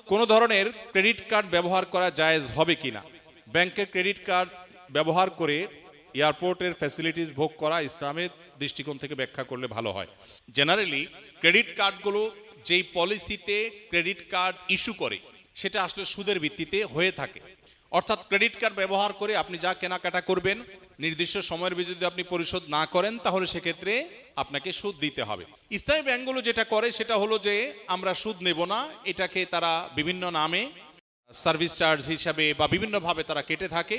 কোনো ধরনের credit card ব্যবহার করা জায়েজ হবে কিনা, ব্যাংকের ক্রেডিট কার্ড ব্যবহার করে এয়ারপোর্টের ফ্যাসিলিটিস ভোগ করা ইসলামের দৃষ্টিকোণ থেকে ব্যাখ্যা করলে ভালো হয়। জেনারেলি ক্রেডিট কার্ডগুলো যেই পলিসিতে ক্রেডিট কার্ড ইস্যু করে সেটা আসলে সুদের ভিত্তিতে হয়ে থাকে। অর্থাৎ ক্রেডিট কার্ড ব্যবহার করে আপনি যা কেনাকাটা করবেন নির্দিষ্ট সময়ের ভিতরে যদি আপনি পরিশোধ না করেন তাহলে সেক্ষেত্রে আপনাকে সুদ দিতে হবে। ইসলামী ব্যাংকগুলো যেটা করে সেটা হলো যে আমরা সুদ নেব না, এটাকে তারা বিভিন্ন নামে সার্ভিস চার্জ হিসাবে বা বিভিন্নভাবে তারা কেটে থাকে।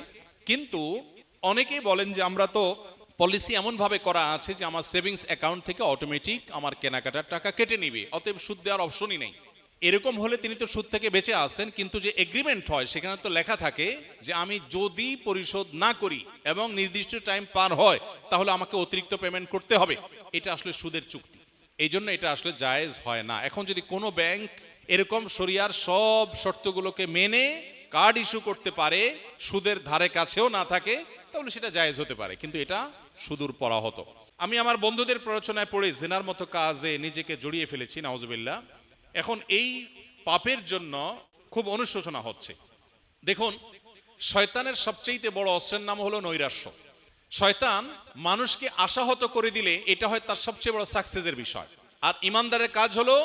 কিন্তু অনেকেই বলেন যে আমরা তো পলিসি এমনভাবে করা আছে যে আমার সেভিংস অ্যাকাউন্ট থেকে অটোমেটিক আমার কেনাকাটার টাকা কেটে নিবে, অতএব সুদ দেওয়ার অপশনই নেই। এরকম হলে তিনি তো সুদ থেকে বেঁচে আসেন, কিন্তু যে এগ্রিমেন্ট হয় সেখানে তো লেখা থাকে যে আমি যদি পরিশোধ না করি এবং নির্দিষ্ট টাইম পার হয় তাহলে আমাকে অতিরিক্ত পেমেন্ট করতে হবে। এটা আসলে সুদের চুক্তি, এই জন্য এটা আসলে জায়েজ হয় না। এখন যদি কোনো ব্যাংক এরকম শরিয়ার সব শর্তগুলোকে মেনে কার্ড ইস্যু করতে পারে, সুদের ধারে কাছেও না থাকে, তাহলে সেটা জায়েজ হতে পারে, কিন্তু এটা সুদূর পরাহত। আমি আমার বন্ধুদের প্ররোচনায় পড়ে জিনার মতো কাজে নিজেকে জড়িয়ে ফেলেছি, নাউজুবিল্লাহ। এখন এই পাপের জন্য খুব অনুশোচনা হচ্ছে। দেখুন, শয়তানের সবচেয়ে বড় অস্ত্রের নাম হলো নৈরাশ্য। শয়তান মানুষকে আশাহত করে দিলে এটা হয় তার সবচেয়ে বড় সাকসেসের বিষয়। আর ইমানদারের কাজ হলো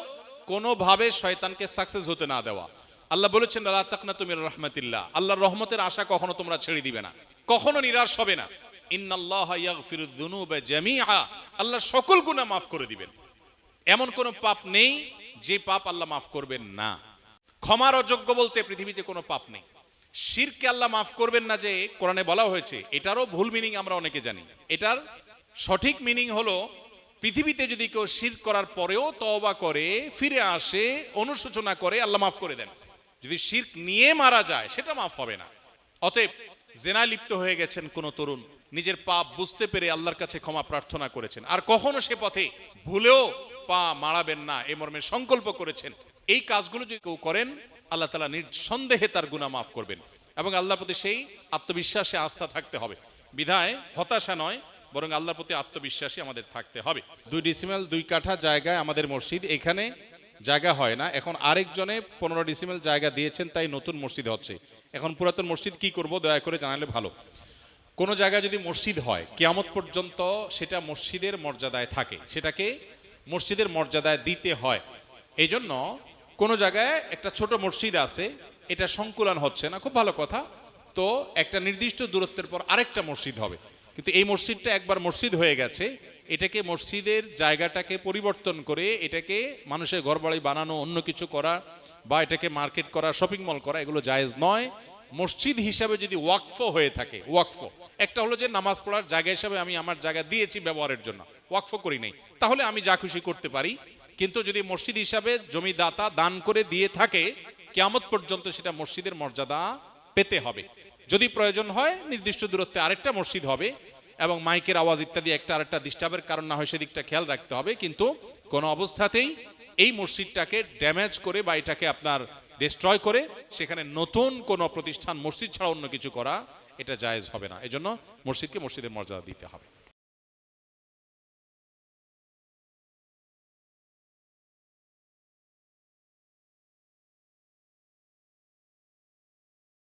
কোনোভাবে শয়তানকে সাকসেস হতে না দেওয়া। আল্লাহ বলেছেন লা তাকনাতু মির রাহমাতিল্লাহ, আল্লাহর রহমতের আশা কখনো তোমরা ছেড়ে দিবে না, কখনো নিরাশ হবে না। ইন্নাল্লাহা ইয়াগফিরুয যুনুবা জামিআ, আল্লাহ সকল গুনাহ মাফ করে দিবেন। এমন কোনো পাপ নেই যে পাপ আল্লাহ মাফ করবেন না। ক্ষমার অযোগ্য বলতে পৃথিবীতে কোনো পাপ নেই। শিরকে আল্লাহ মাফ করবেন না যে কোরআনে বলা হয়েছে, এটারও ভুল মিনিং আমরা অনেকে জানি। এটার সঠিক মিনিং হলো পৃথিবীতে যদি কেউ শিরক করার পরেও তওবা করে, ফিরে আসে, অনুশোচনা করে, আল্লাহ মাফ করে দেন। যদি শিরক নিয়ে মারা যায় সেটা মাফ হবে না। অতএব জেনায় লিপ্ত হয়ে গেছেন কোন তরুণ, নিজের পাপ বুঝতে পেরে আল্লাহর কাছে ক্ষমা প্রার্থনা করেছেন, আর কখনো সে পথে ভুলেও পা মারাবেন না এ মর্মে সংকল্প করেছেন, এই কাজগুলো যদি কেউ করেন আল্লাহ তাআলা নিঃসন্দেহে তার গুনাহ মাফ করবেন। এবং আল্লাহর প্রতি সেই আত্মবিশ্বাসে আস্থা থাকতে হবে। বিধায় হতাশা নয়, বরং আল্লাহর প্রতি আত্মবিশ্বাসী আমাদের থাকতে হবে। 2 ডিসিমেল 2 কাঠা জায়গায় আমাদের মসজিদ, এখানে জায়গা হয় না। এখন আরেকজনে 15 ডিসিমেল জায়গা দিয়েছেন, তাই নতুন মসজিদ হচ্ছে। এখন পুরাতন মসজিদ কি করব দয়া করে জানালে ভালো। কোনো জায়গায় যদি মসজিদ হয় কিয়ামত পর্যন্ত সেটা মসজিদের মর্যাদায় থাকে, সেটাকে মসজিদের মর্যাদায় দিতে হয়। এই জন্য কোনো জায়গায় একটা ছোট মসজিদ আছে, এটা সংকুলন হচ্ছে না, খুব ভালো কথা, তো একটা নির্দিষ্ট দূরত্বের পর আরেকটা মসজিদ হবে। কিন্তু এই মসজিদটা একবার মসজিদ হয়ে গেছে, এটাকে মসজিদের জায়গাটাকে পরিবর্তন করে এটাকে মানুষের ঘরবাড়ি বানানো, অন্য কিছু করা, বা এটাকে মার্কেট করা, শপিং মল করা, এগুলো জায়েজ নয়। মসজিদ হিসাবে যদি ওয়াকফ হয়ে থাকে, ওয়াকফ একটা হলো যে নামাজ পড়ার জায়গা হিসাবে আমি আমার জায়গা দিয়েছি ব্যবহারের জন্য, ওয়াকফ করি নাই, তাহলে আমি যা খুশি করতে পারি। কিন্তু যদি মসজিদ হিসাবে জমিদাতা দান করে দিয়ে থাকে, কিয়ামত পর্যন্ত সেটা মসজিদের মর্যাদা পেতে হবে। যদি প্রয়োজন হয় নির্দিষ্ট দূরত্বে আরেকটা মসজিদ হবে, এবং মাইকের আওয়াজ ইত্যাদি একটা আরেকটা ডিস্টার্বের কারণ না হয় সেদিকটা খেয়াল রাখতে হবে। কিন্তু কোনো অবস্থাতেই এই মসজিদটাকে ড্যামেজ করে বা এটাকে আপনার ডিস্ট্রয় করে সেখানে নতুন কোনো প্রতিষ্ঠান মসজিদ ছাড়া অন্য কিছু করা, এটা জায়েজ হবে না। এজন্য মসজিদকে মসজিদের মর্যাদা দিতে হবে।